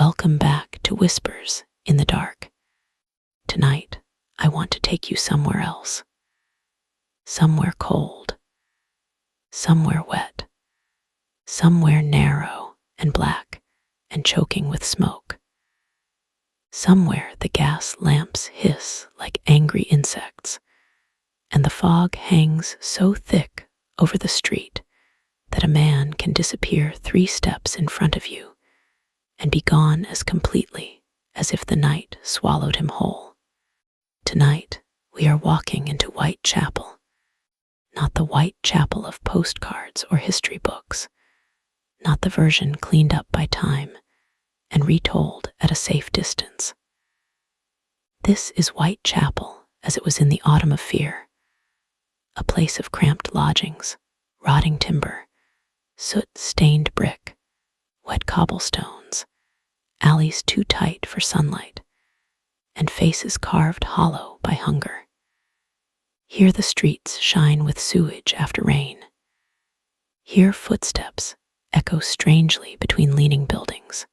Welcome back to Whispers in the Dark. Tonight, I want to take you somewhere else. Somewhere cold. Somewhere wet. Somewhere narrow and black and choking with smoke. Somewhere the gas lamps hiss like angry insects, and the fog hangs so thick over the street that a man can disappear 3 steps in front of you and be gone as completely as if the night swallowed him whole. Tonight, we are walking into Whitechapel, not the Whitechapel of postcards or history books, not the version cleaned up by time and retold at a safe distance. This is Whitechapel as it was in the autumn of fear, a place of cramped lodgings, rotting timber, soot-stained brick, wet cobblestones, alleys too tight for sunlight, and faces carved hollow by hunger. Here the streets shine with sewage after rain. Here footsteps echo strangely between leaning buildings.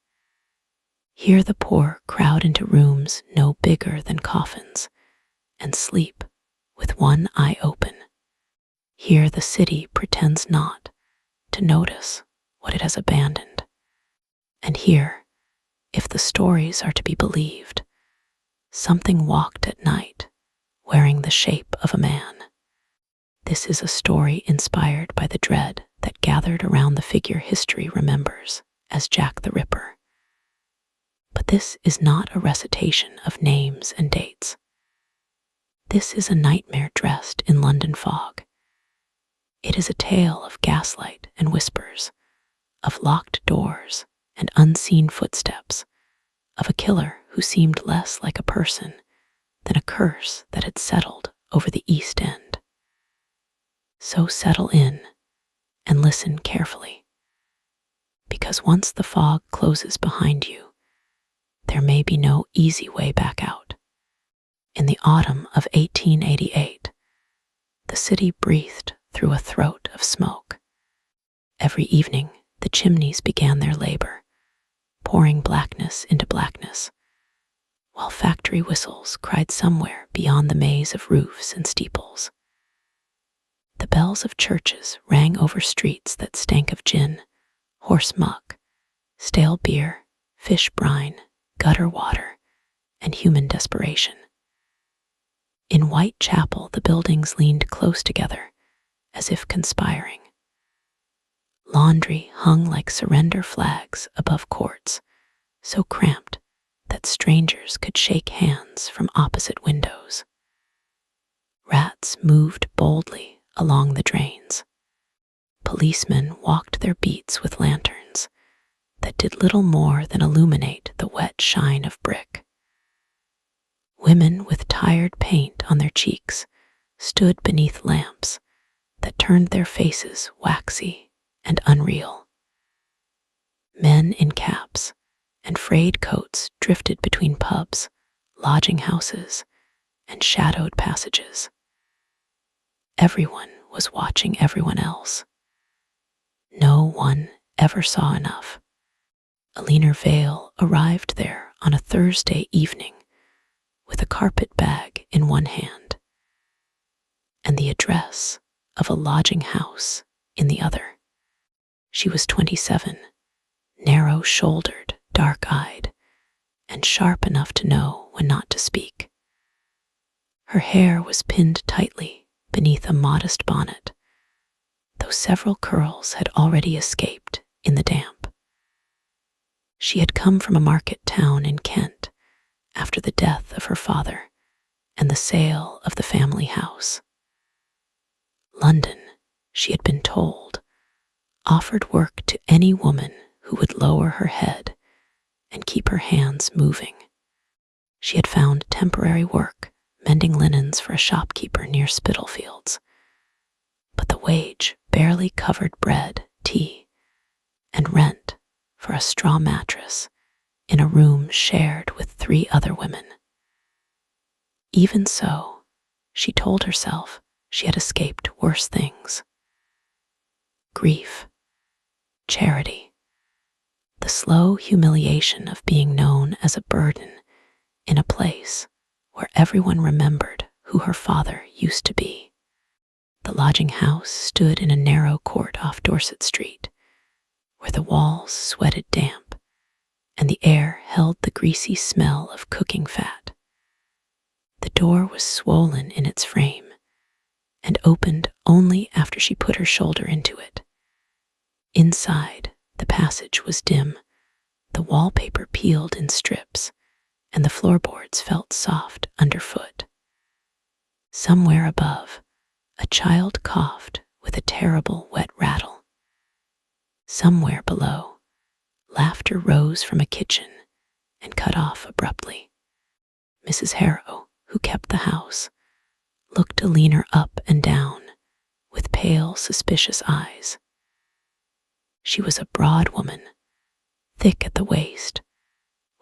Here the poor crowd into rooms no bigger than coffins and sleep with one eye open. Here the city pretends not to notice what it has abandoned. And here, if the stories are to be believed, something walked at night wearing the shape of a man. This is a story inspired by the dread that gathered around the figure history remembers as Jack the Ripper. But this is not a recitation of names and dates. This is a nightmare dressed in London fog. It is a tale of gaslight and whispers, of locked doors and unseen footsteps, of a killer who seemed less like a person than a curse that had settled over the East End. So settle in and listen carefully, because once the fog closes behind you, there may be no easy way back out. In the autumn of 1888, the city breathed through a throat of smoke. Every evening, the chimneys began their labor, pouring blackness into blackness, while factory whistles cried somewhere beyond the maze of roofs and steeples. The bells of churches rang over streets that stank of gin, horse muck, stale beer, fish brine, gutter water, and human desperation. In Whitechapel, the buildings leaned close together, as if conspiring. Laundry hung like surrender flags above courts, so cramped that strangers could shake hands from opposite windows. Rats moved boldly along the drains. Policemen walked their beats with lanterns that did little more than illuminate the wet shine of brick. Women with tired paint on their cheeks stood beneath lamps that turned their faces waxy and unreal. Men in caps and frayed coats drifted between pubs, lodging houses, and shadowed passages. Everyone was watching everyone else. No one ever saw enough. Alina Vale arrived there on a Thursday evening with a carpet bag in one hand and the address of a lodging house in the other. She was 27, narrow-shouldered, dark-eyed, and sharp enough to know when not to speak. Her hair was pinned tightly beneath a modest bonnet, though several curls had already escaped in the damp. She had come from a market town in Kent after the death of her father and the sale of the family house. London, she had been told, offered work to any woman who would lower her head and keep her hands moving. She had found temporary work mending linens for a shopkeeper near Spitalfields, but the wage barely covered bread, tea, and rent for a straw mattress in a room shared with 3 other women. Even so, she told herself she had escaped worse things. Grief, charity, the slow humiliation of being known as a burden in a place where everyone remembered who her father used to be. The lodging house stood in a narrow court off Dorset Street, where the walls sweated damp and the air held the greasy smell of cooking fat. The door was swollen in its frame and opened only after she put her shoulder into it. Inside, the passage was dim, the wallpaper peeled in strips, and the floorboards felt soft underfoot. Somewhere above, a child coughed with a terrible wet rattle. Somewhere below, laughter rose from a kitchen and cut off abruptly. Mrs. Harrow, who kept the house, looked Alina up and down with pale, suspicious eyes. She was a broad woman, thick at the waist,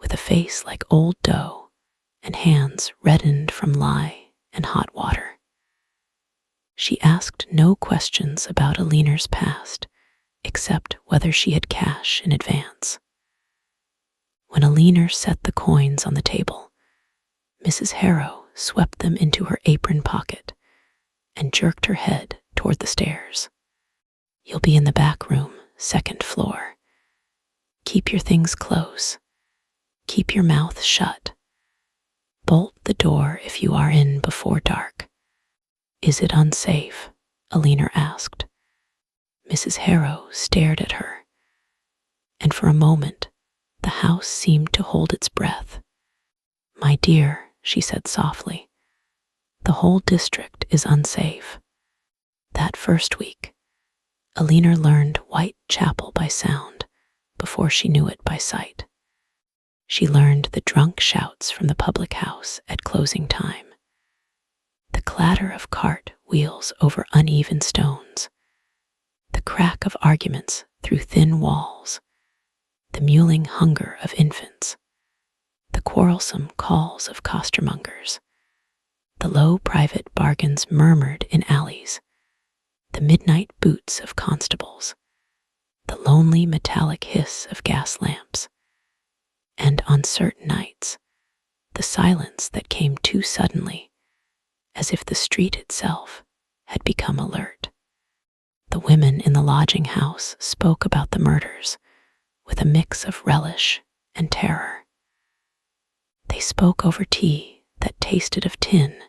with a face like old dough and hands reddened from lye and hot water. She asked no questions about Alina's past, except whether she had cash in advance. When Alina set the coins on the table, Mrs. Harrow swept them into her apron pocket and jerked her head toward the stairs. "You'll be in the back room, second floor. Keep your things close. Keep your mouth shut. Bolt the door if you are in before dark." "Is it unsafe?" Alina asked. Mrs. Harrow stared at her, and for a moment the house seemed to hold its breath. "My dear," she said softly, "the whole district is unsafe." That first week, Alina learned Whitechapel by sound before she knew it by sight. She learned the drunk shouts from the public house at closing time, the clatter of cart wheels over uneven stones, the crack of arguments through thin walls, the mewling hunger of infants, the quarrelsome calls of costermongers, the low private bargains murmured in alleys, the midnight boots of constables, the lonely metallic hiss of gas lamps, and on certain nights, the silence that came too suddenly, as if the street itself had become alert. The women in the lodging house spoke about the murders with a mix of relish and terror. They spoke over tea that tasted of tin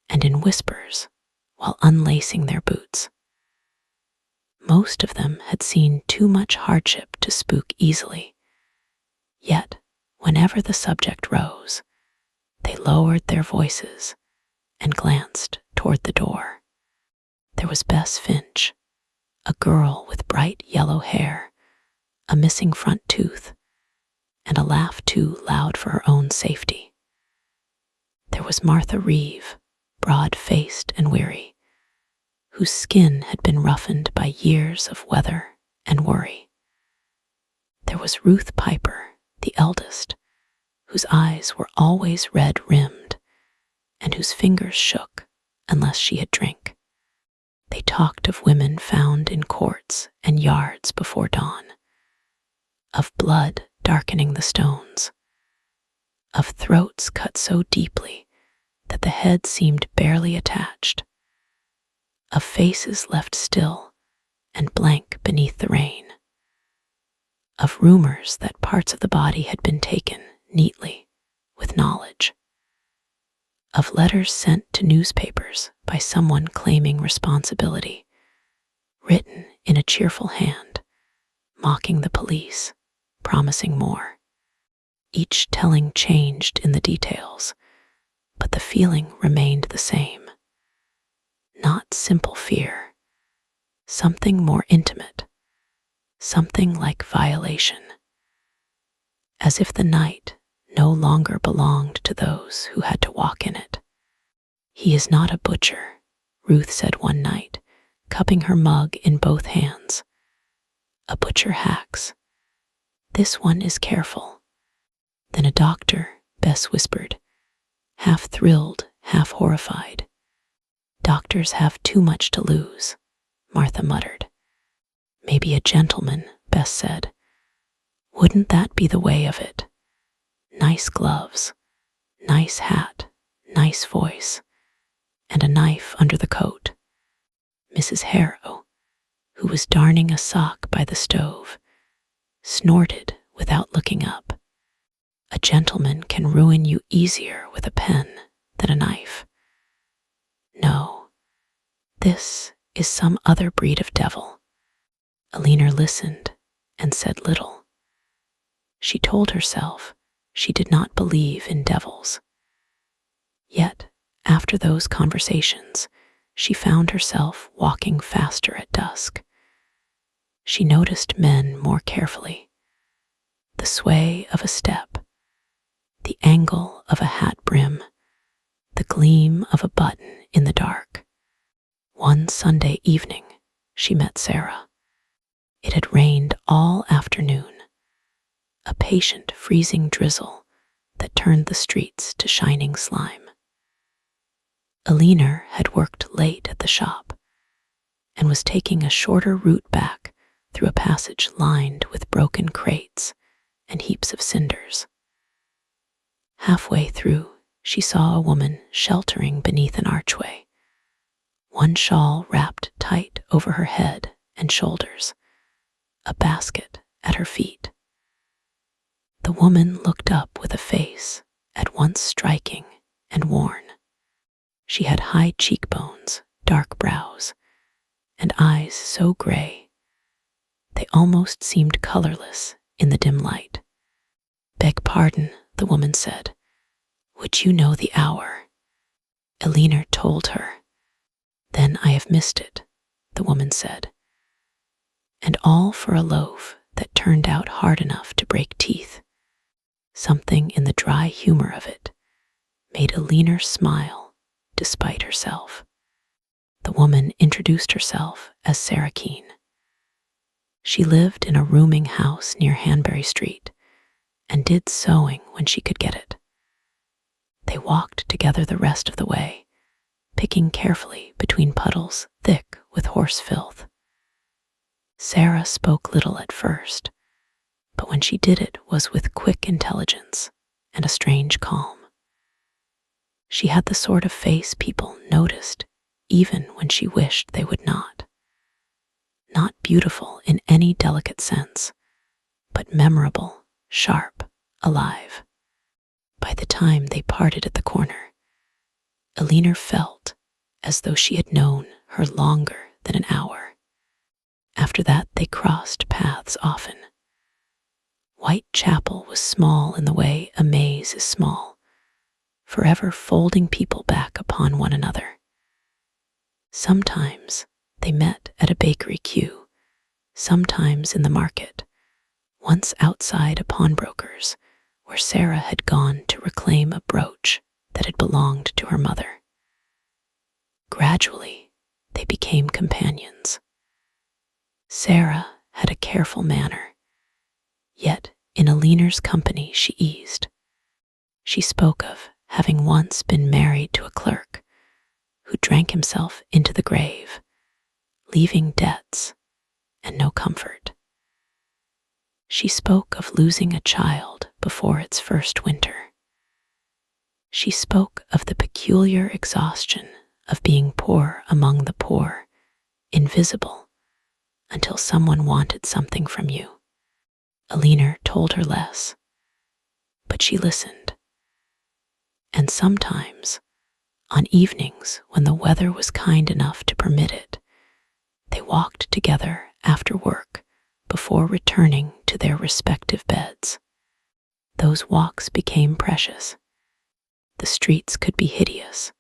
and in whispers while unlacing their boots. Most of them had seen too much hardship to spook easily, yet whenever the subject rose, they lowered their voices and glanced toward the door. There was Bess Finch, a girl with bright yellow hair, a missing front tooth, and a laugh too loud for her own safety. There was Martha Reeve, broad-faced and weary, whose skin had been roughened by years of weather and worry. There was Ruth Piper, the eldest, whose eyes were always red-rimmed and whose fingers shook unless she had drink. They talked of women found in courts and yards before dawn, of blood darkening the stones, of throats cut so deeply that the head seemed barely attached, of faces left still and blank beneath the rain, of rumors that parts of the body had been taken neatly with knowledge, of letters sent to newspapers by someone claiming responsibility, written in a cheerful hand, mocking the police, promising more. Each telling changed in the details, but the feeling remained the same. Not simple fear, something more intimate, something like violation. As if the night no longer belonged to those who had to walk in it. "He is not a butcher," Ruth said one night, cupping her mug in both hands. "A butcher hacks. This one is careful." Then a doctor, Bess whispered, half thrilled, half horrified. "Doctors have too much to lose," Martha muttered. "Maybe a gentleman," Bess said. Wouldn't that be the way of it? Nice gloves, nice hat, nice voice, and a knife under the coat. Mrs. Harrow, who was darning a sock by the stove, snorted without looking up. A gentleman can ruin you easier with a pen than a knife. No, this is some other breed of devil. Alina listened and said little. She told herself she did not believe in devils. Yet, after those conversations, she found herself walking faster at dusk. She noticed men more carefully. The sway of a step, the angle of a hat brim, the gleam of a button in the dark. One Sunday evening, she met Sarah. It had rained all afternoon, a patient freezing drizzle that turned the streets to shining slime. Alina had worked late at the shop and was taking a shorter route back through a passage lined with broken crates and heaps of cinders. Halfway through, she saw a woman sheltering beneath an archway, one shawl wrapped tight over her head and shoulders, a basket at her feet. The woman looked up with a face at once striking and worn. She had high cheekbones, dark brows, and eyes so gray they almost seemed colorless in the dim light. "Beg pardon," the woman said. "Would you know the hour?" Alina told her. "Then I have missed it," the woman said. And all for a loaf that turned out hard enough to break teeth. Something in the dry humor of it made Alina smile despite herself. The woman introduced herself as Sarah Keene. She lived in a rooming house near Hanbury Street and did sewing when she could get it. They walked together the rest of the way, picking carefully between puddles thick with horse filth. Sarah spoke little at first, but when she did it was with quick intelligence and a strange calm. She had the sort of face people noticed even when she wished they would not. Not beautiful in any delicate sense, but memorable, sharp, alive. By the time they parted at the corner, Alina felt as though she had known her longer than an hour. After that, they crossed paths often. Whitechapel was small in the way a maze is small, forever folding people back upon one another. Sometimes they met at a bakery queue, sometimes in the market, once outside a pawnbroker's where Sarah had gone to reclaim a brooch that had belonged to her mother. Gradually, they became companions. Sarah had a careful manner, yet in Alina's company she eased. She spoke of having once been married to a clerk who drank himself into the grave, leaving debts and no comfort. She spoke of losing a child before its first winter. She spoke of the peculiar exhaustion of being poor among the poor, invisible, until someone wanted something from you. Alina told her less, but she listened. And sometimes, on evenings when the weather was kind enough to permit it, they walked together after work before returning to their respective beds. Those walks became precious. The streets could be hideous,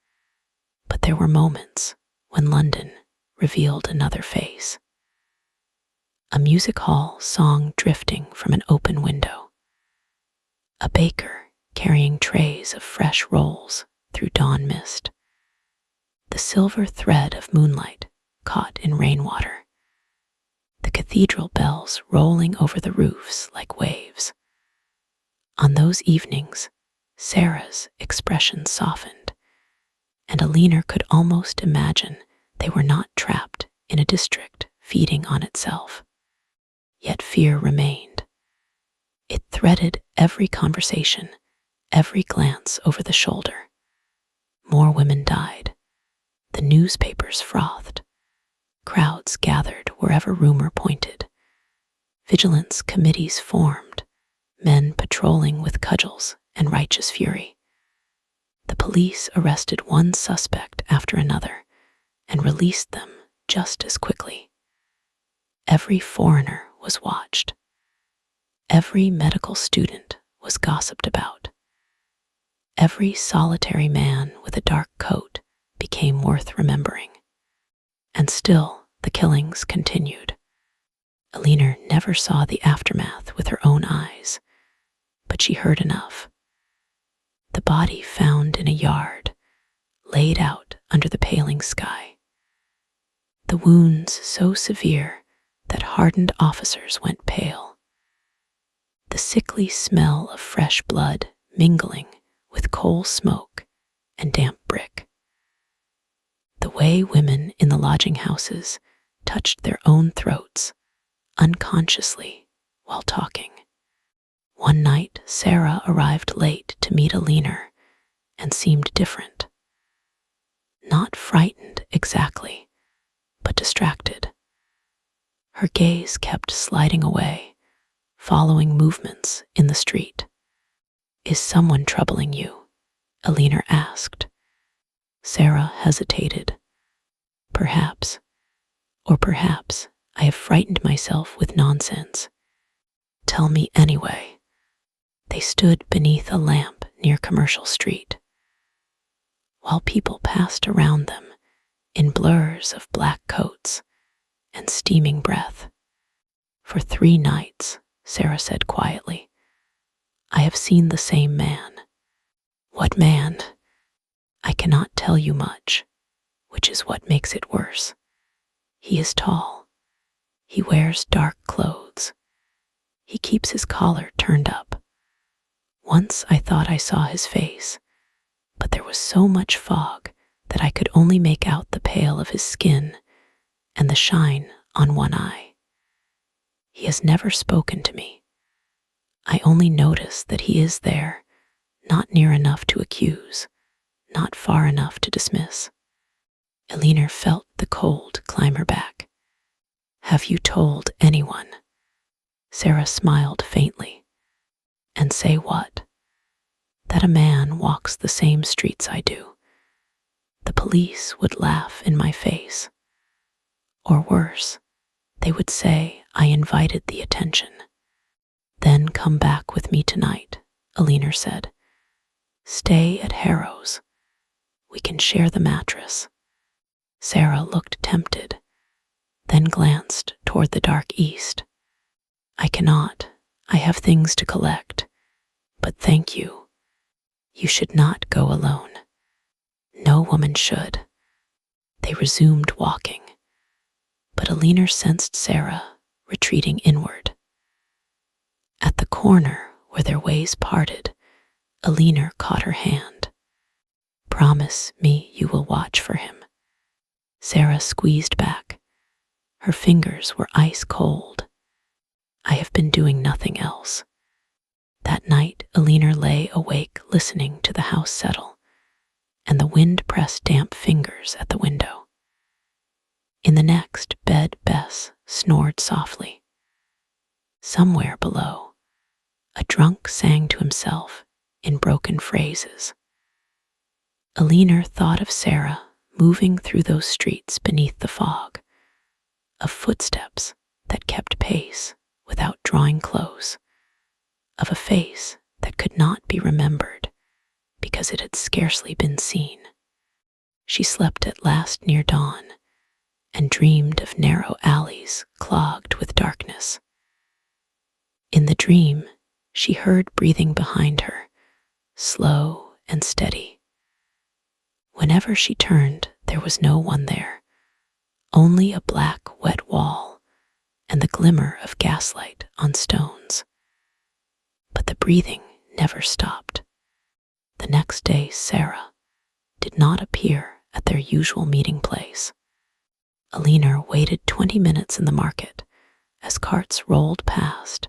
but there were moments when London revealed another face. A music hall song drifting from an open window. A baker carrying trays of fresh rolls through dawn mist. The silver thread of moonlight caught in rainwater. The cathedral bells rolling over the roofs like waves. On those evenings, Sarah's expression softened, and Alina could almost imagine they were not trapped in a district feeding on itself. Yet fear remained. It threaded every conversation, every glance over the shoulder. More women died. The newspapers frothed. Crowds gathered wherever rumor pointed. Vigilance committees formed, men patrolling with cudgels and righteous fury. The police arrested one suspect after another and released them just as quickly. Every foreigner was watched. Every medical student was gossiped about. Every solitary man with a dark coat became worth remembering. And still, the killings continued. Alina never saw the aftermath with her own eyes, but she heard enough. The body found in a yard, laid out under the paling sky. The wounds so severe that hardened officers went pale. The sickly smell of fresh blood mingling with coal smoke and damp brick. The way women in the lodging houses touched their own throats unconsciously while talking. One night, Sarah arrived late to meet Alina and seemed different. Not frightened exactly, but distracted. Her gaze kept sliding away, following movements in the street. "Is someone troubling you?" Alina asked. Sarah hesitated. Perhaps, or perhaps I have frightened myself with nonsense. Tell me anyway. They stood beneath a lamp near Commercial Street. While people passed around them in blurs of black coats and steaming breath. "For 3 nights," Sarah said quietly, "I have seen the same man." "What man?" "I cannot tell you much, which is what makes it worse. He is tall. He wears dark clothes. He keeps his collar turned up. Once I thought I saw his face, but there was so much fog that I could only make out the pale of his skin and the shine on one eye. He has never spoken to me. I only notice that he is there, not near enough to accuse, not far enough to dismiss." Alina felt the cold climb her back. "Have you told anyone?" Sarah smiled faintly. "And say what?" "That a man walks the same streets I do. The police would laugh in my face. Or worse, they would say I invited the attention." "Then come back with me tonight," Alina said. "Stay at Harrow's. We can share the mattress." Sarah looked tempted, then glanced toward the dark east. "I cannot. I have things to collect. But thank you. You should not go alone. No woman should." They resumed walking, but Alina sensed Sarah retreating inward. At the corner where their ways parted, Alina caught her hand. "Promise me you will watch for him." Sarah squeezed back. Her fingers were ice cold. "I have been doing nothing else." That night, Alina lay awake listening to the house settle, and the wind pressed damp fingers at the window. In the next bed, Bess snored softly. Somewhere below, a drunk sang to himself in broken phrases. Alina thought of Sarah moving through those streets beneath the fog, of footsteps that kept pace without drawing close, of a face that could not be remembered because it had scarcely been seen. She slept at last near dawn and dreamed of narrow alleys clogged with darkness. In the dream, she heard breathing behind her, slow and steady. Whenever she turned, there was no one there, only a black, wet wall and the glimmer of gaslight on stones. But the breathing never stopped. The next day, Sarah did not appear at their usual meeting place. Alina waited 20 minutes in the market as carts rolled past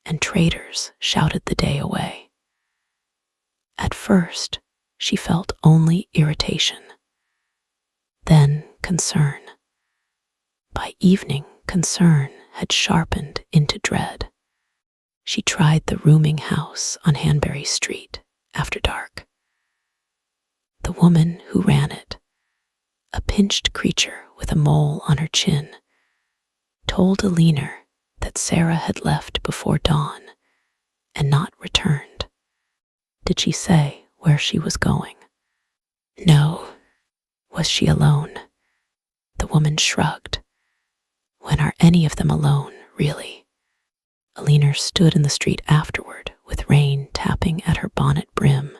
and traitors shouted the day away. At first, she felt only irritation, then concern. By evening, concern had sharpened into dread. She tried the rooming house on Hanbury Street after dark. The woman who ran it, a pinched creature with a mole on her chin, told a leaner that Sarah had left before dawn and not returned. Did she say where she was going? No. Was she alone? The woman shrugged. When are any of them alone, really? A leaner stood in the street afterward with rain tapping at her bonnet brim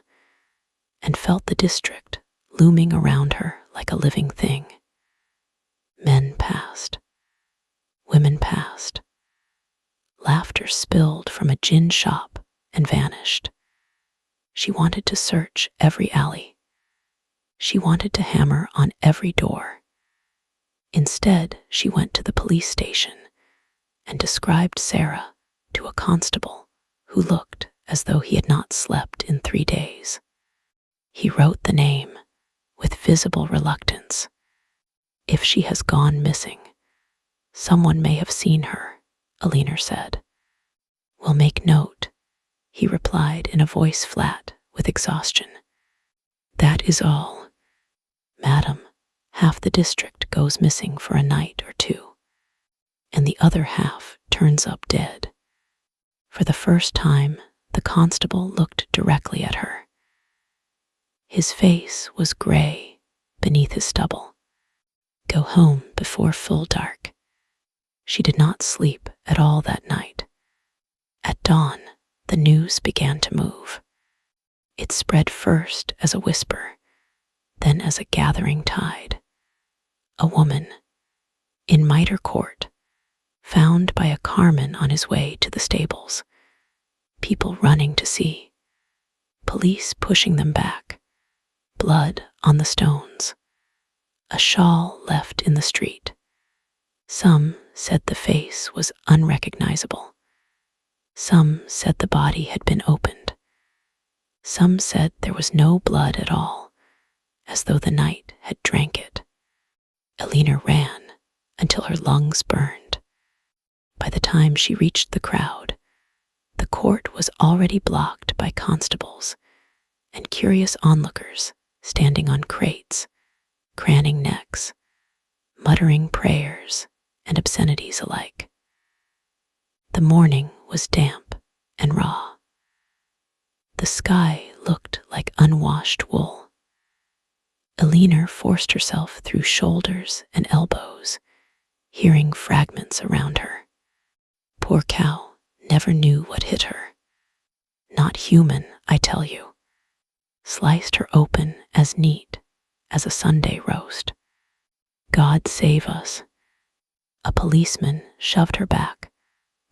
and felt the district looming around her like a living thing. Men passed. Women passed. Laughter spilled from a gin shop and vanished. She wanted to search every alley. She wanted to hammer on every door. Instead, she went to the police station and described Sarah to a constable who looked as though he had not slept in 3 days. He wrote the name with visible reluctance. If she has gone missing, someone may have seen her, a leaner said. We'll make note, he replied in a voice flat with exhaustion. That is all. Madam, half the district goes missing for a night or two, and the other half turns up dead. For the first time, the constable looked directly at her. His face was gray beneath his stubble. Go home before full dark. She did not sleep at all that night. At dawn, the news began to move. It spread first as a whisper, then as a gathering tide. A woman, in Mitre Court, found by a carman on his way to the stables. People running to see. Police pushing them back. Blood on the stones. A shawl left in the street. Some said the face was unrecognizable. Some said the body had been opened. Some said there was no blood at all, as though the night had drank it. Elena ran until her lungs burned. By the time she reached the crowd, the court was already blocked by constables and curious onlookers standing on crates, craning necks, muttering prayers and obscenities alike. The morning was damp and raw. The sky looked like unwashed wool. Elena forced herself through shoulders and elbows, hearing fragments around her. Poor cow never knew what hit her. Not human, I tell you. Sliced her open as neat as a Sunday roast. God save us. A policeman shoved her back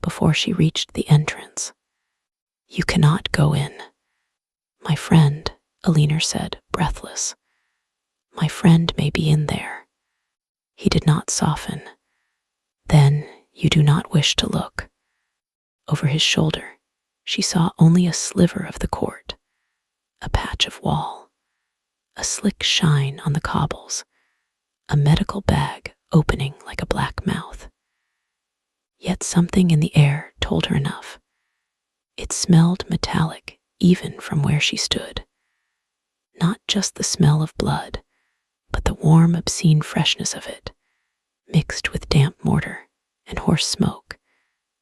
before she reached the entrance. You cannot go in. My friend, Elena said, breathless. My friend may be in there. He did not soften. Then you do not wish to look. Over his shoulder, she saw only a sliver of the court, a patch of wall, a slick shine on the cobbles, a medical bag opening like a black mouth. Yet something in the air told her enough. It smelled metallic even from where she stood. Not just the smell of blood, but the warm, obscene freshness of it, mixed with damp mortar and hoarse smoke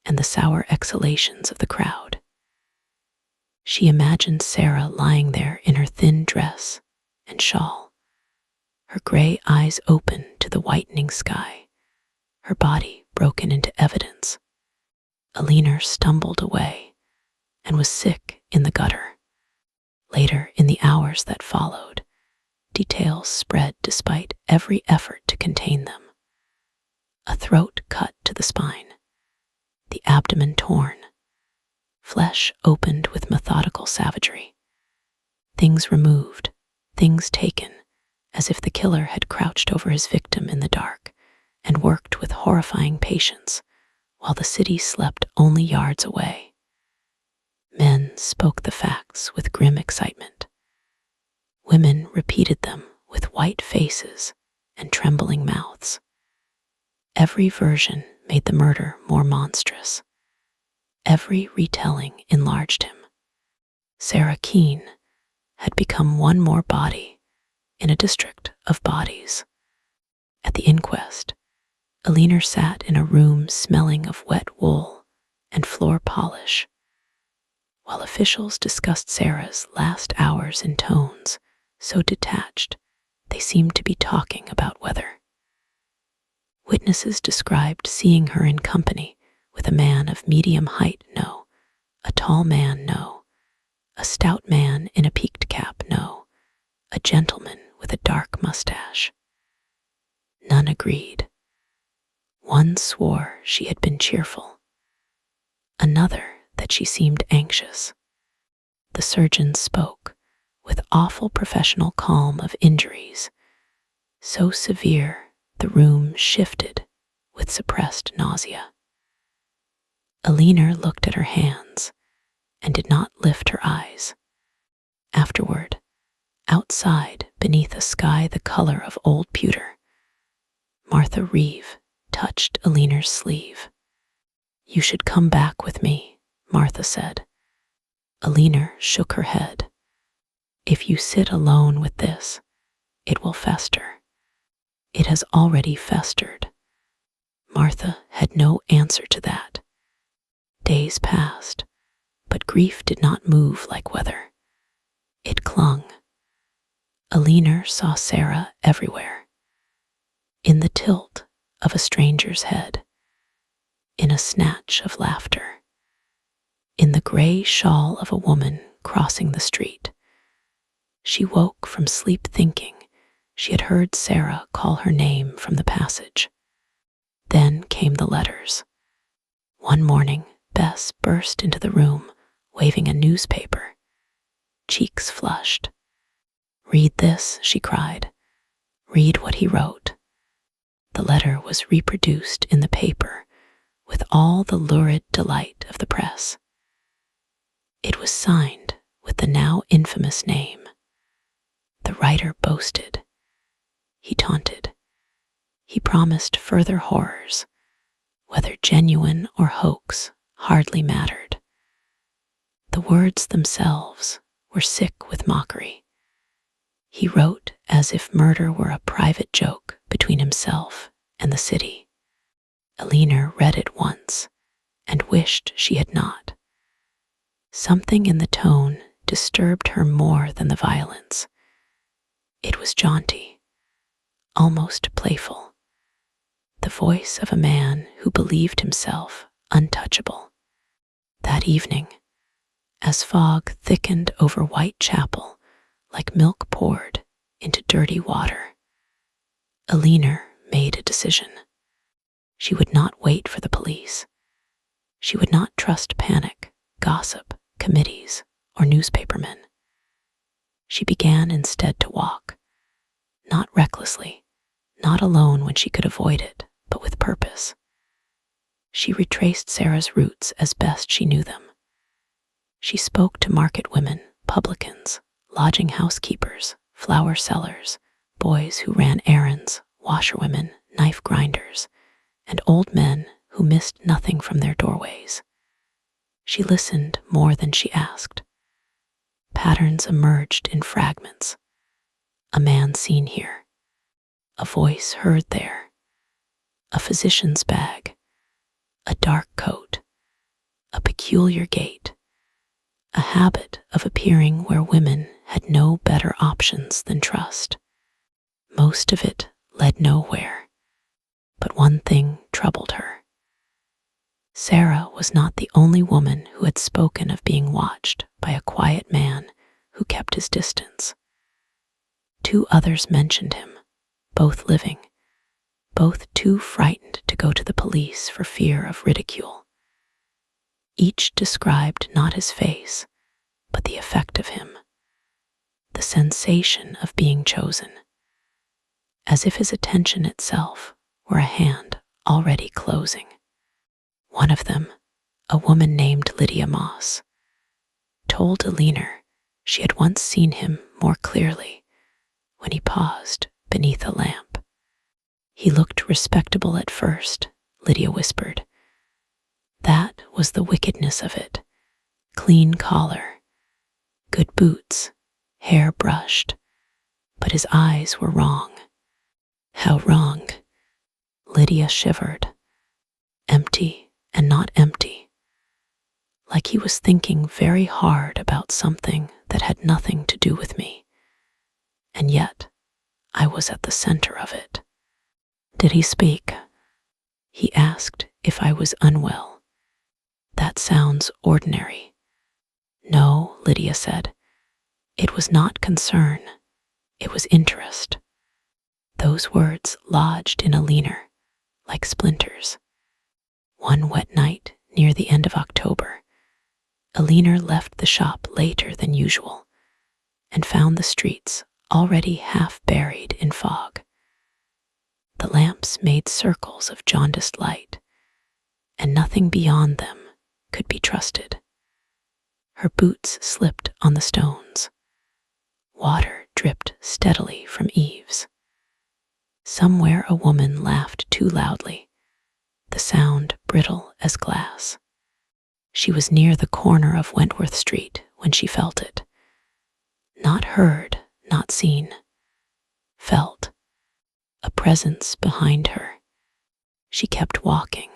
and the sour exhalations of the crowd. She imagined Sarah lying there in her thin dress and shawl, her gray eyes open to the whitening sky, her body broken into evidence. Elena stumbled away and was sick in the gutter. Later, in the hours that followed, details spread despite every effort to contain them. A throat cut to the spine, the abdomen torn, flesh opened with methodical savagery. Things removed, things taken, as if the killer had crouched over his victim in the dark and worked with horrifying patience while the city slept only yards away. Men spoke the facts with grim excitement. Women repeated them with white faces and trembling mouths. Every version made the murder more monstrous. Every retelling enlarged him. Sarah Keene had become one more body in a district of bodies. At the inquest, Alina sat in a room smelling of wet wool and floor polish, while officials discussed Sarah's last hours in tones so detached they seemed to be talking about weather. Witnesses described seeing her in company with a man of medium height, no, a tall man, no, a stout man in a peaked cap, no, a gentleman with a dark mustache. None agreed. One swore she had been cheerful. Another that she seemed anxious. The surgeon spoke with awful professional calm of injuries, so severe the room shifted with suppressed nausea. Alina looked at her hands and did not lift her eyes. Afterward, outside, beneath a sky the color of old pewter, Martha Reeve touched Alina's sleeve. "You should come back with me," Martha said. Alina shook her head. "If you sit alone with this, it will fester." "It has already festered." Martha had no answer to that. Days passed, but grief did not move like weather. It clung. Alina saw Sarah everywhere. In the tilt of a stranger's head, in a snatch of laughter, in the gray shawl of a woman crossing the street. She woke from sleep thinking she had heard Sarah call her name from the passage. Then came the letters. One morning, Bess burst into the room, waving a newspaper, cheeks flushed. "Read this," she cried. "Read what he wrote." The letter was reproduced in the paper with all the lurid delight of the press. It was signed with the now infamous name. The writer boasted. He taunted. He promised further horrors. Whether genuine or hoax hardly mattered. The words themselves were sick with mockery. He wrote as if murder were a private joke between himself and the city. Alina read it once and wished she had not. Something in the tone disturbed her more than the violence. It was jaunty, almost playful, the voice of a man who believed himself untouchable. That evening, as fog thickened over Whitechapel like milk poured into dirty water, Alina made a decision. She would not wait for the police. She would not trust panic, gossip, committees, or newspapermen. She began instead to walk, not recklessly, not alone when she could avoid it, but with purpose. She retraced Sarah's roots as best she knew them. She spoke to market women, publicans, lodging housekeepers, flower sellers, boys who ran errands, washerwomen, knife grinders, and old men who missed nothing from their doorways. She listened more than she asked. Patterns emerged in fragments. A man seen here, a voice heard there, a physician's bag, a dark coat, a peculiar gait, a habit of appearing where women had no better options than trust. Most of it led nowhere, but one thing troubled her. Sarah was not the only woman who had spoken of being watched by a quiet man who kept his distance. 2 others mentioned him, both living, both too frightened to go to the police for fear of ridicule. Each described not his face, but the effect of him, the sensation of being chosen, as if his attention itself were a hand already closing. One of them, a woman named Lydia Moss, told Alina she had once seen him more clearly when he paused beneath a lamp. He looked respectable at first, Lydia whispered. That was the wickedness of it. Clean collar, good boots, hair brushed, but his eyes were wrong. How wrong? Lydia shivered. Empty and not empty. Like he was thinking very hard about something that had nothing to do with me. And yet, I was at the center of it. Did he speak? He asked if I was unwell. That sounds ordinary. No, Lydia said. It was not concern. It was interest. Those words lodged in Alina like splinters. One wet night near the end of October, Alina left the shop later than usual and found the streets already half buried in fog. The lamps made circles of jaundiced light, and nothing beyond them could be trusted. Her boots slipped on the stones. Water dripped steadily from eaves. Somewhere a woman laughed too loudly, the sound brittle as glass. She was near the corner of Wentworth Street when she felt it. Not heard, not seen. Felt. A presence behind her. She kept walking.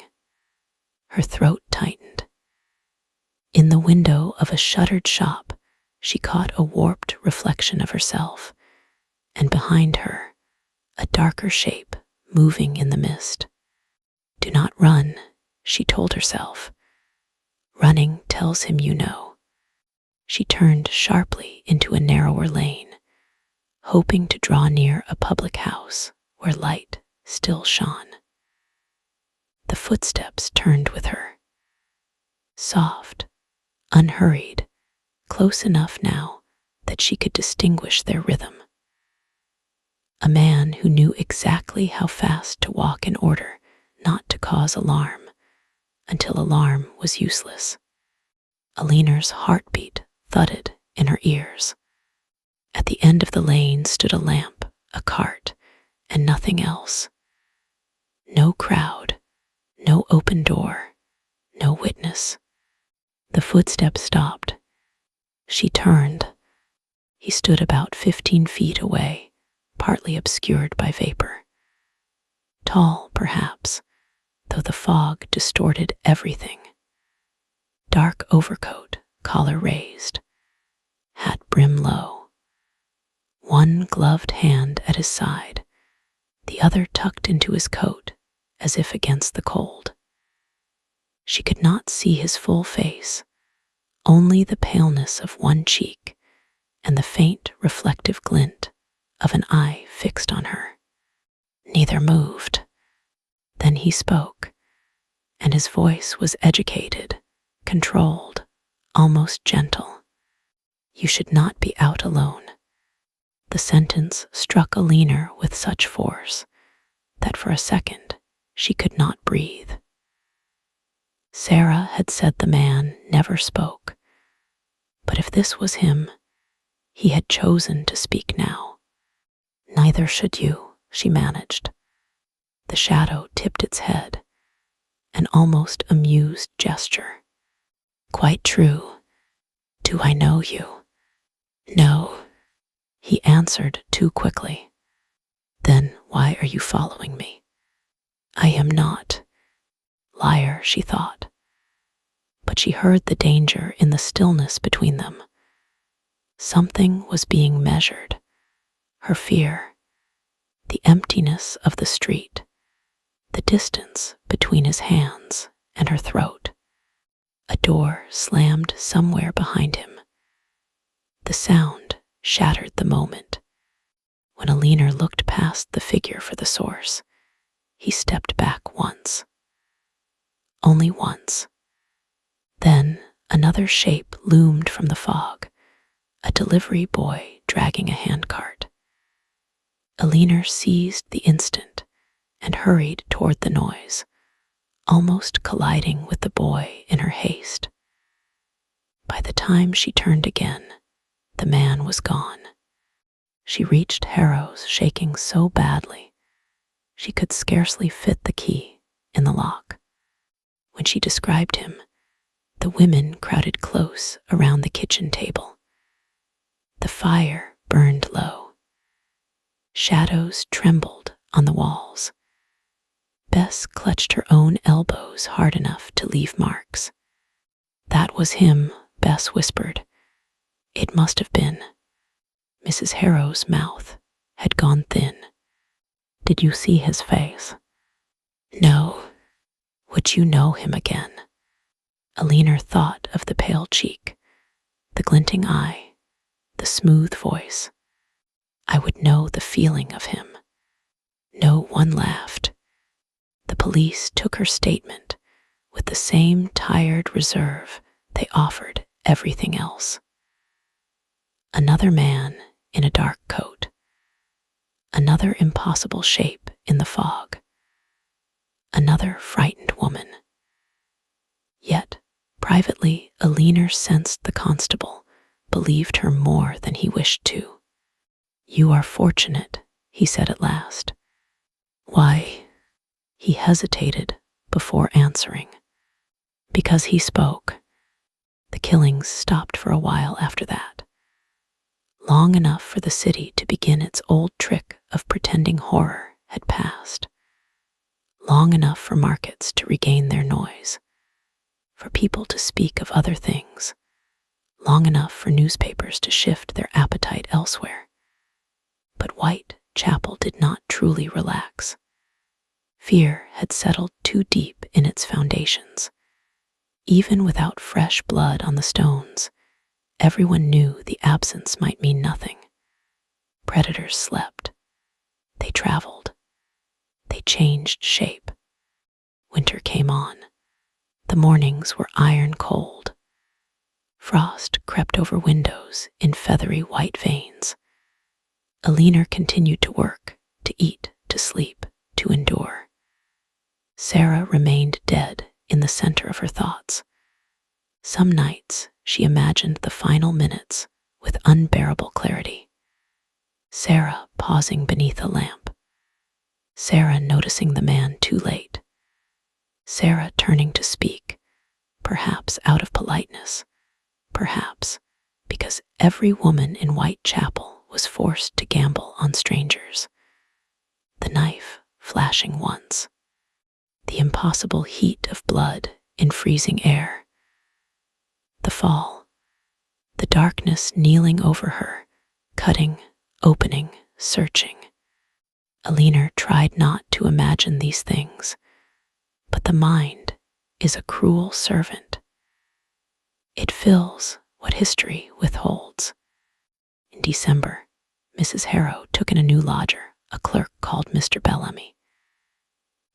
Her throat tightened. In the window of a shuttered shop, she caught a warped reflection of herself, and behind her, a darker shape moving in the mist. Do not run, she told herself. Running tells him you know. She turned sharply into a narrower lane, hoping to draw near a public house where light still shone. The footsteps turned with her. Soft, unhurried, close enough now that she could distinguish their rhythm. A man who knew exactly how fast to walk in order not to cause alarm until alarm was useless. Alina's heartbeat thudded in her ears. At the end of the lane stood a lamp, a cart, and nothing else. No crowd, no open door, no witness. The footsteps stopped. She turned. He stood about 15 feet away, partly obscured by vapor. Tall, perhaps, though the fog distorted everything. Dark overcoat, collar raised, hat brim low. One gloved hand at his side, the other tucked into his coat as if against the cold. She could not see his full face, only the paleness of one cheek and the faint reflective glint of an eye fixed on her. Neither moved. Then he spoke, and his voice was educated, controlled, almost gentle. You should not be out alone. The sentence struck Alina with such force that for a second she could not breathe. Sarah had said the man never spoke, but if this was him, he had chosen to speak now. Neither should you, she managed. The shadow tipped its head, an almost amused gesture. Quite true. Do I know you? No, he answered too quickly. Then why are you following me? I am not. Liar, she thought. But she heard the danger in the stillness between them. Something was being measured. Her fear, the emptiness of the street, the distance between his hands and her throat. A door slammed somewhere behind him. The sound shattered the moment. When Alina looked past the figure for the source, he stepped back once. Only once. Then another shape loomed from the fog, a delivery boy dragging a handcart. Alina seized the instant and hurried toward the noise, almost colliding with the boy in her haste. By the time she turned again, the man was gone. She reached Harrow's, shaking so badly she could scarcely fit the key in the lock. When she described him, the women crowded close around the kitchen table. The fire burned low. Shadows trembled on the walls. Bess clutched her own elbows hard enough to leave marks. "That was him," Bess whispered. "It must have been." Mrs. Harrow's mouth had gone thin. "Did you see his face?" "No." "Would you know him again?" Alina thought of the pale cheek, the glinting eye, the smooth voice. "I would know the feeling of him." No one laughed. The police took her statement with the same tired reserve they offered everything else. Another man in a dark coat. Another impossible shape in the fog. Another frightened woman. Yet, privately, Alina sensed the constable believed her more than he wished to. "You are fortunate," he said at last. "Why?" He hesitated before answering. Because he spoke. The killings stopped for a while after that. Long enough for the city to begin its old trick of pretending horror had passed. Long enough for markets to regain their noise, for people to speak of other things, long enough for newspapers to shift their appetite elsewhere. But Whitechapel did not truly relax. Fear had settled too deep in its foundations. Even without fresh blood on the stones, everyone knew the absence might mean nothing. Predators slept. They traveled. They changed shape. Winter came on. The mornings were iron cold. Frost crept over windows in feathery white veins. Alina continued to work, to eat, to sleep, to endure. Sarah remained dead in the center of her thoughts. Some nights she imagined the final minutes with unbearable clarity. Sarah pausing beneath a lamp. Sarah noticing the man too late. Sarah turning to speak, perhaps out of politeness, perhaps because every woman in Whitechapel was forced to gamble on strangers. The knife flashing once. The impossible heat of blood in freezing air. The fall. The darkness kneeling over her, cutting, opening, searching. Alina tried not to imagine these things, but the mind is a cruel servant. It fills what history withholds. In December, Mrs. Harrow took in a new lodger, a clerk called Mr. Bellamy.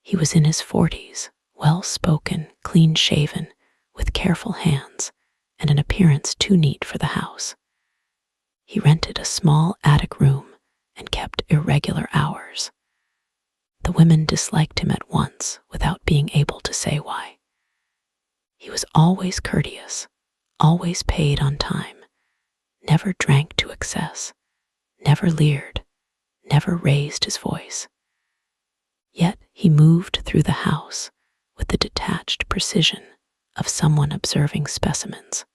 He was in his 40s, well-spoken, clean-shaven, with careful hands and an appearance too neat for the house. He rented a small attic room and kept irregular hours. The women disliked him at once without being able to say why. He was always courteous, always paid on time, never drank to excess, never leered, never raised his voice. Yet he moved through the house with the detached precision of someone observing specimens.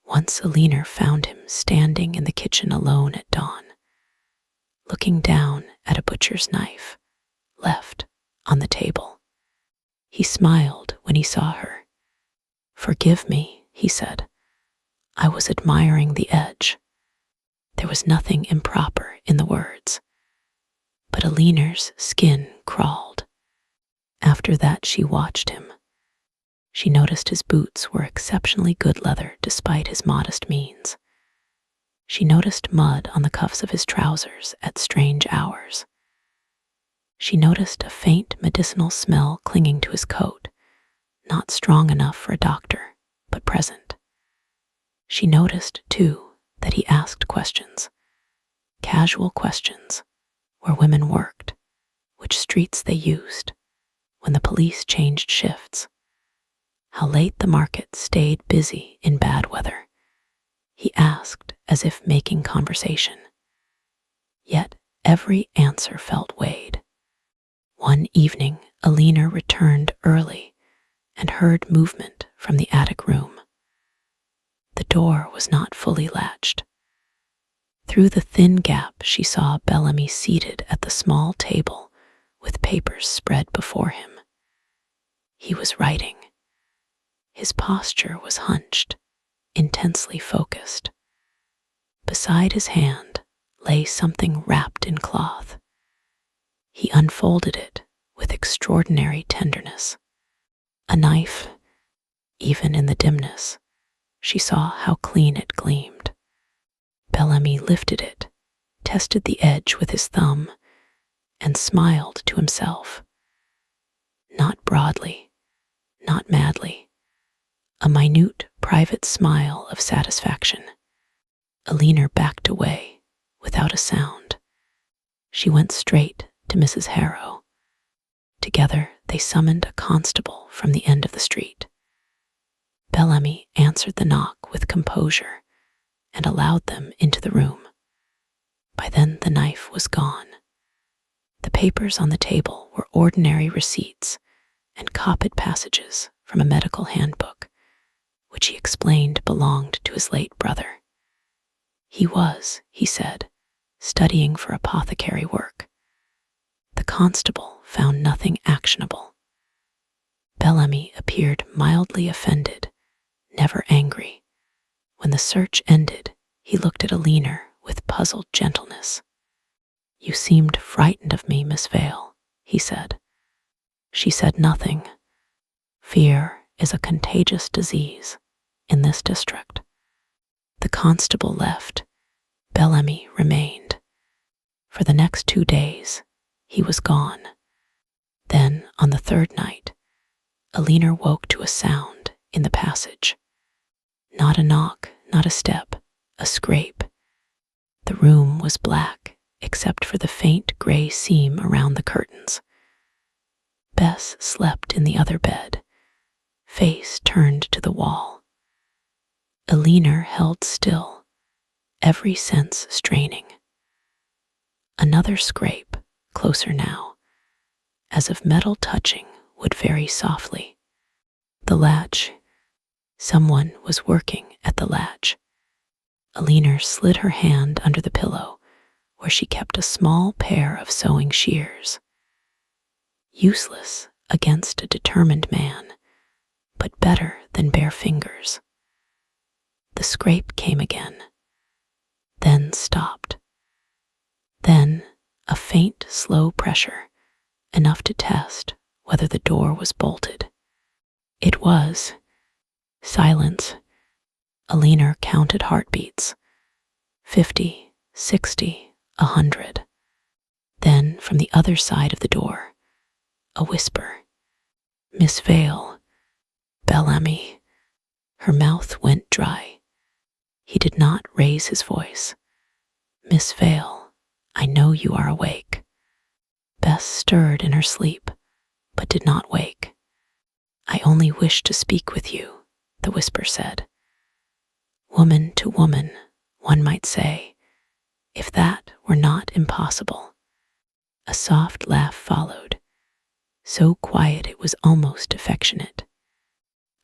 Once Alina found him standing in the kitchen alone at dawn, looking down at a butcher's knife left on the table. He smiled when he saw her. "Forgive me," he said. "I was admiring the edge." There was nothing improper in the words. But Alina's skin crawled. After that she watched him. She noticed his boots were exceptionally good leather despite his modest means. She noticed mud on the cuffs of his trousers at strange hours. She noticed a faint medicinal smell clinging to his coat, not strong enough for a doctor, but present. She noticed, too, that he asked questions, casual questions, where women worked, which streets they used, when the police changed shifts, how late the market stayed busy in bad weather. He asked as if making conversation. Yet every answer felt weighed. One evening, Alina returned early and heard movement from the attic room. The door was not fully latched. Through the thin gap, she saw Bellamy seated at the small table with papers spread before him. He was writing. His posture was hunched, intensely focused. Beside his hand lay something wrapped in cloth. He unfolded it with extraordinary tenderness. A knife. Even in the dimness, she saw how clean it gleamed. Bellamy lifted it, tested the edge with his thumb, and smiled to himself. Not broadly, not madly, a minute, private smile of satisfaction. Alina backed away without a sound. She went straight to Mrs. Harrow. Together they summoned a constable from the end of the street. Bellamy answered the knock with composure and allowed them into the room. By then the knife was gone. The papers on the table were ordinary receipts and copied passages from a medical handbook, which he explained belonged to his late brother. He was, he said, studying for apothecary work. The constable found nothing actionable. Bellamy appeared mildly offended, never angry. When the search ended, he looked at Alina with puzzled gentleness. "You seemed frightened of me, Miss Vale," he said. She said nothing. Fear is a contagious disease in this district. The constable left. Bellamy remained. For the next 2 days, he was gone. Then, on the third night, Alina woke to a sound in the passage. Not a knock, not a step, a scrape. The room was black, except for the faint gray seam around the curtains. Bess slept in the other bed, face turned to the wall. Alina held still, every sense straining. Another scrape, closer now, as if metal touching would very softly. The latch. Someone was working at the latch. Alina slid her hand under the pillow, where she kept a small pair of sewing shears. Useless against a determined man, but better than bare fingers. The scrape came again, then stopped. Then a faint, slow pressure, enough to test whether the door was bolted. It was. Silence. Alina counted heartbeats. 50, 60, 100. Then, from the other side of the door, a whisper. "Miss Vale, Bellamy." Her mouth went dry. He did not raise his voice. "Miss Vale, I know you are awake." Bess stirred in her sleep, but did not wake. "I only wish to speak with you," the whisper said. Woman to woman, one might say, if that were not impossible. A soft laugh followed, so quiet it was almost affectionate.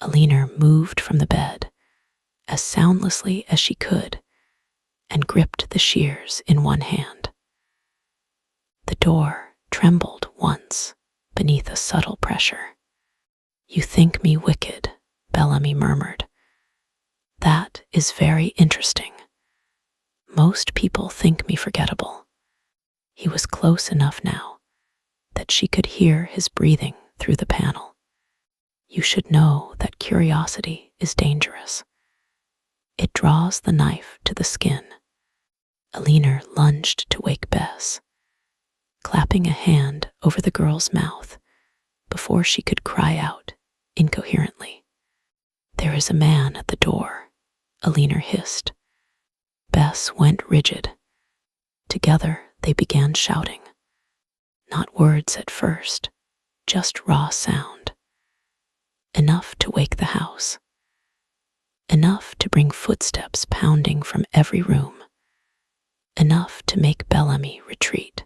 Alina moved from the bed, as soundlessly as she could, and gripped the shears in one hand. The door trembled once beneath a subtle pressure. "You think me wicked," Bellamy murmured. "That is very interesting. Most people think me forgettable." He was close enough now that she could hear his breathing through the panel. "You should know that curiosity is dangerous. It draws the knife to the skin." Alina lunged to wake Bess, clapping a hand over the girl's mouth before she could cry out incoherently. "There is a man at the door," Alina hissed. Bess went rigid. Together they began shouting. Not words at first, just raw sound. enough to wake the house, enough to bring footsteps pounding from every room, enough to make Bellamy retreat.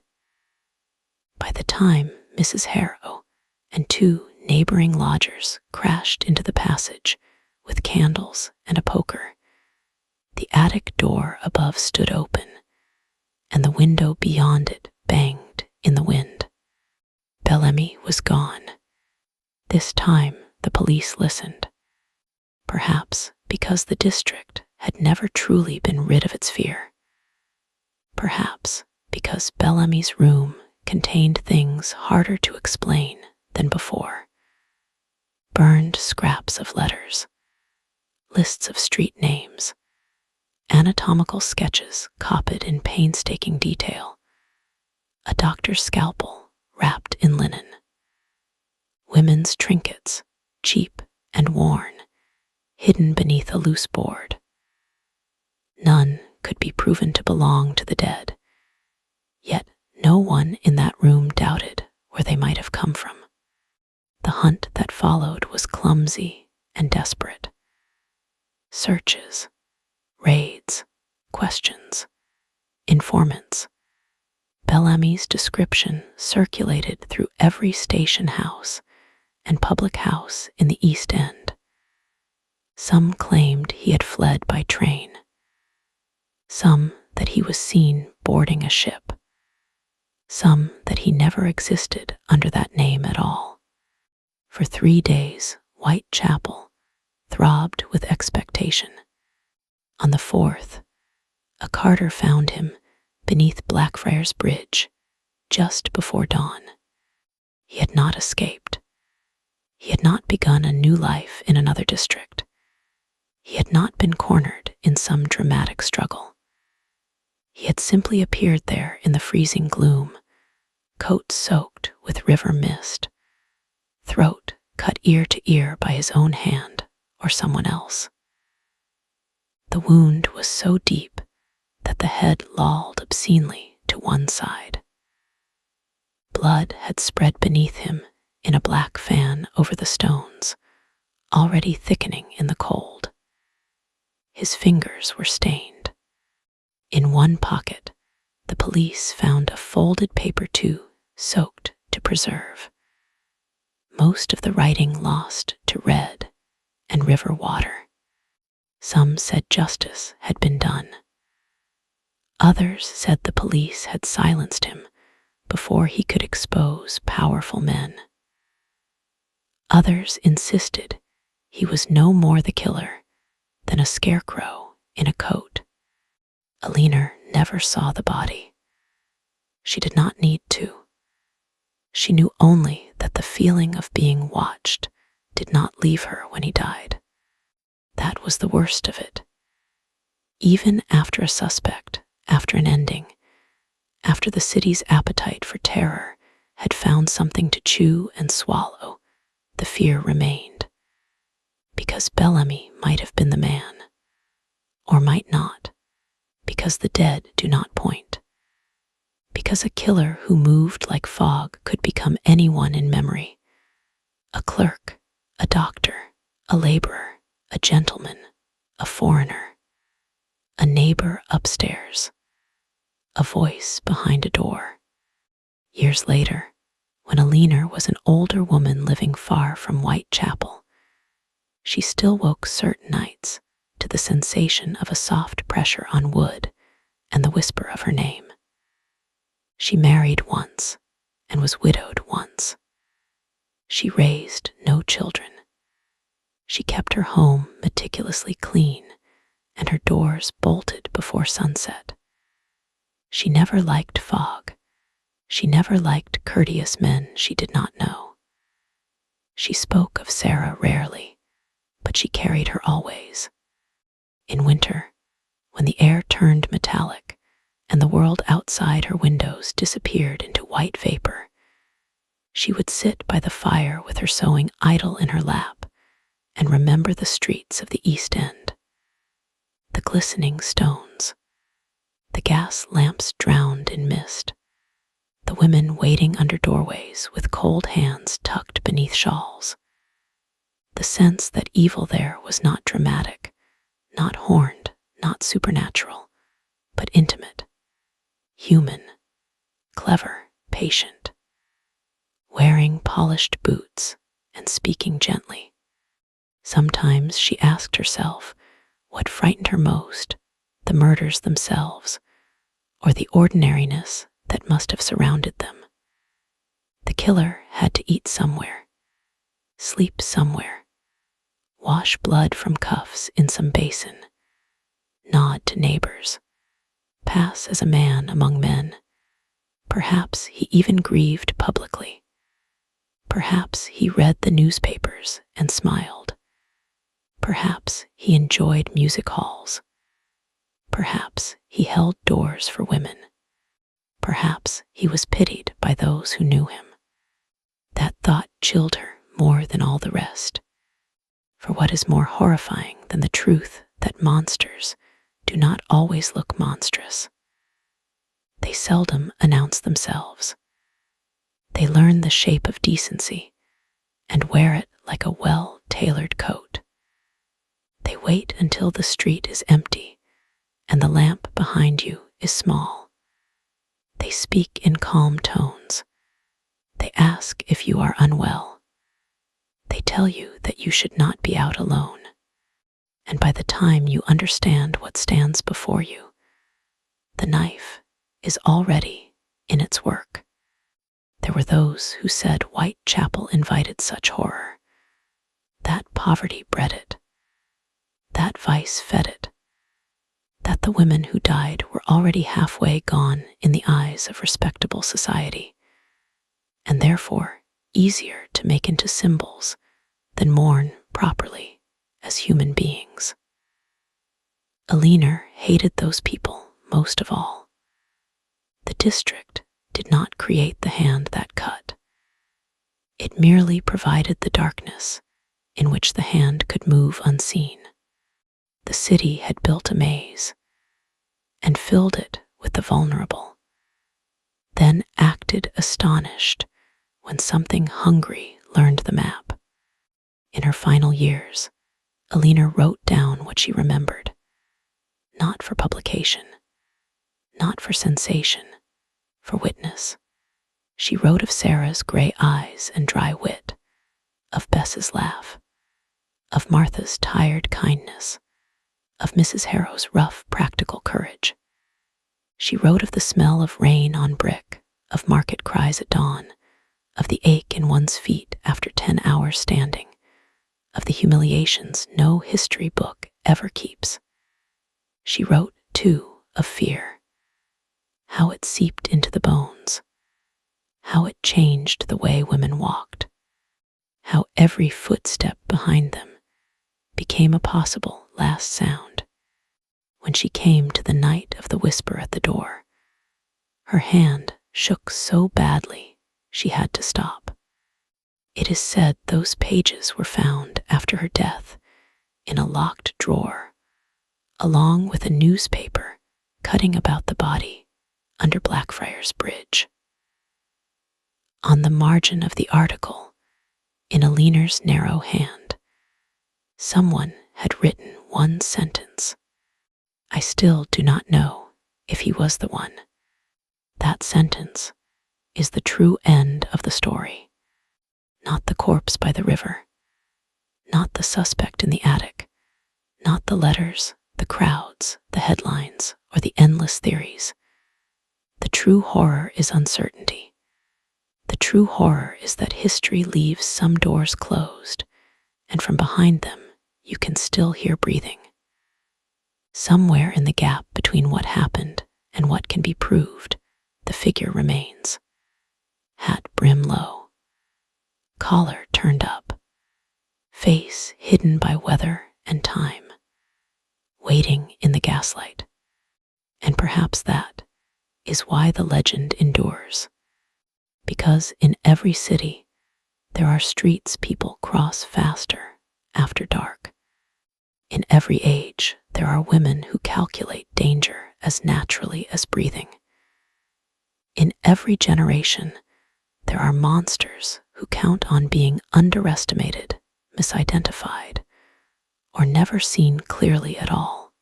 By the time Mrs. Harrow and two neighboring lodgers crashed into the passage with candles and a poker, the attic door above stood open, and the window beyond it banged in the wind. Bellamy was gone. This time the police listened, perhaps because the district had never truly been rid of its fear. Perhaps because Bellamy's room contained things harder to explain than before. Burned scraps of letters, lists of street names, anatomical sketches copied in painstaking detail, a doctor's scalpel wrapped in linen, women's trinkets, cheap and worn, hidden beneath a loose board. None could be proven to belong to the dead, yet no one in that room doubted where they might have come from. The hunt that followed was clumsy and desperate. Searches, raids, questions, informants. Bellamy's description circulated through every station house and public house in the East End. Some claimed he had fled by train, some that he was seen boarding a ship, some that he never existed under that name at all. For 3 days, Whitechapel throbbed with expectation. On the 4th, a carter found him beneath Blackfriars Bridge just before dawn. He had not escaped. He had not begun a new life in another district. He had not been cornered in some dramatic struggle. He had simply appeared there in the freezing gloom, coat soaked with river mist, throat cut ear to ear by his own hand or someone else. The wound was so deep that the head lolled obscenely to one side. Blood had spread beneath him in a black fan over the stones, already thickening in the cold. His fingers were stained. In one pocket, the police found a folded paper too, soaked to preserve. Most of the writing lost to red and river water. Some said justice had been done. Others said the police had silenced him before he could expose powerful men. Others insisted he was no more the killer than a scarecrow in a coat. Alina never saw the body. She did not need to. She knew only that the feeling of being watched did not leave her when he died. That was the worst of it. Even after a suspect, after an ending, after the city's appetite for terror had found something to chew and swallow, the fear remained. Because Bellamy might have been the man, or might not, because the dead do not point, because a killer who moved like fog could become anyone in memory, a clerk, a doctor, a laborer, a gentleman, a foreigner, a neighbor upstairs, a voice behind a door. Years later, when Alina was an older woman living far from Whitechapel, she still woke certain nights to the sensation of a soft pressure on wood and the whisper of her name. She married once and was widowed once. She raised no children. She kept her home meticulously clean and her doors bolted before sunset. She never liked fog. She never liked courteous men she did not know. She spoke of Sarah rarely, but she carried her always. In winter, when the air turned metallic and the world outside her windows disappeared into white vapor, she would sit by the fire with her sewing idle in her lap and remember the streets of the East End, the glistening stones, the gas lamps drowned in mist, the women waiting under doorways with cold hands tucked beneath shawls. the sense that evil there was not dramatic, not horned, not supernatural, but intimate, human, clever, patient, wearing polished boots and speaking gently. Sometimes she asked herself what frightened her most, the murders themselves, or the ordinariness that must have surrounded them. The killer had to eat somewhere, sleep somewhere, wash blood from cuffs in some basin, nod to neighbors, pass as a man among men. Perhaps he even grieved publicly. Perhaps he read the newspapers and smiled. Perhaps he enjoyed music halls. Perhaps he held doors for women. Perhaps he was pitied by those who knew him. That thought chilled her more than all the rest. For what is more horrifying than the truth that monsters do not always look monstrous? They seldom announce themselves. They learn the shape of decency and wear it like a well-tailored coat. They wait until the street is empty and the lamp behind you is small. They speak in calm tones. They ask if you are unwell. They tell you that you should not be out alone. And by the time you understand what stands before you, the knife is already in its work. There were those who said Whitechapel invited such horror. That poverty bred it. That vice fed it. That the women who died were already halfway gone in the eyes of respectable society, and therefore easier to make into symbols than mourn properly as human beings. Alina hated those people most of all. The district did not create the hand that cut. It merely provided the darkness in which the hand could move unseen. The city had built a maze and filled it with the vulnerable, then acted astonished when something hungry learned the map. In her final years, Alina wrote down what she remembered, not for publication, not for sensation, for witness. She wrote of Sarah's gray eyes and dry wit, of Bess's laugh, of Martha's tired kindness, of Mrs. Harrow's rough, practical courage. She wrote of the smell of rain on brick, of market cries at dawn, of the ache in one's feet after 10 hours standing, of the humiliations no history book ever keeps. She wrote, too, of fear, how it seeped into the bones, how it changed the way women walked, how every footstep behind them became a possible last sound. When she came to the night of the whisper at the door, her hand shook so badly she had to stop. It is said those pages were found after her death in a locked drawer, along with a newspaper cutting about the body under Blackfriars Bridge. On the margin of the article, in Alina's narrow hand, someone had written one sentence. I still do not know if he was the one. That sentence is the true end of the story. Not the corpse by the river, not the suspect in the attic, not the letters, the crowds, the headlines, or the endless theories. The true horror is uncertainty. The true horror is that history leaves some doors closed, and from behind them you can still hear breathing. Somewhere in the gap between what happened and what can be proved, the figure remains. Hat brim low, collar turned up, face hidden by weather and time, waiting in the gaslight. And perhaps that is why the legend endures. Because in every city, there are streets people cross faster after dark. In every age, there are women who calculate danger as naturally as breathing. In every generation, there are monsters who count on being underestimated, misidentified, or never seen clearly at all.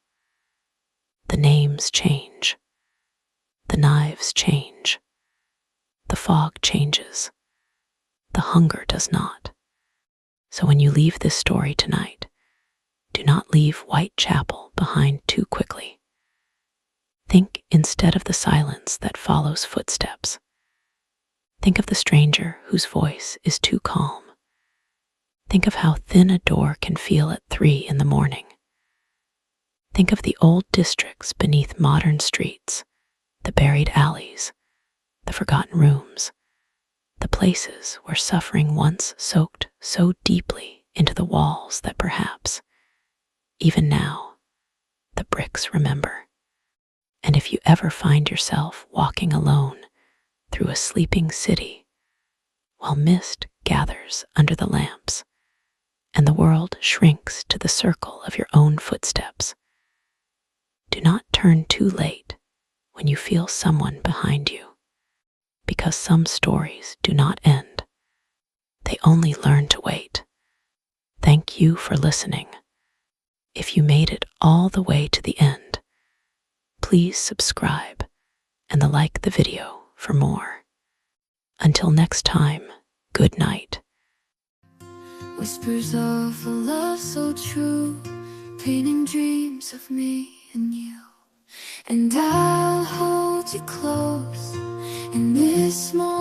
The names change, the knives change, the fog changes, the hunger does not. So when you leave this story tonight, do not leave Whitechapel behind too quickly. Think instead of the silence that follows footsteps. Think of the stranger whose voice is too calm. Think of how thin a door can feel at 3 in the morning. Think of the old districts beneath modern streets, the buried alleys, the forgotten rooms, the places where suffering once soaked so deeply into the walls that perhaps, even now, the bricks remember. And if you ever find yourself walking alone through a sleeping city, while mist gathers under the lamps, and the world shrinks to the circle of your own footsteps, do not turn too late when you feel someone behind you, because some stories do not end. They only learn to wait. Thank you for listening. If you made it all the way to the end, please subscribe and like the video for more. Until next time, good night. Whispers of a love so true, painting dreams of me and you. And I'll hold you close in this moment.